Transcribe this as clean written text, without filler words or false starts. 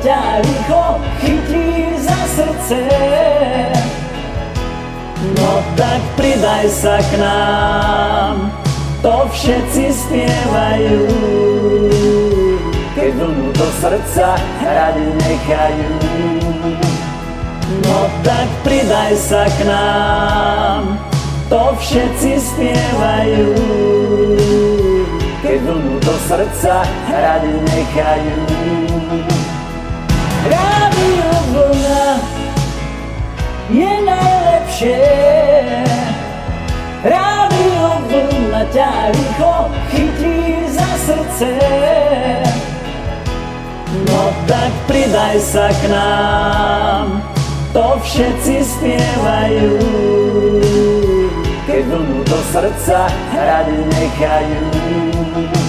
ťa rýchlo chytí za srdce. No tak pridaj sa k nám, to všetci spievajú, keď vlnu do srdca hrať nechajú. No tak pridaj sa k nám, to všetci spievajú, keď vlnu do srdca hrať nechajú. Rádio Vlna je najlepšie, Rádio Vlna ťa rýchlo chytí za srdce. No tak pridaj sa k nám, to všetci spievajú, keď vlnu do srdca hrať nechajú.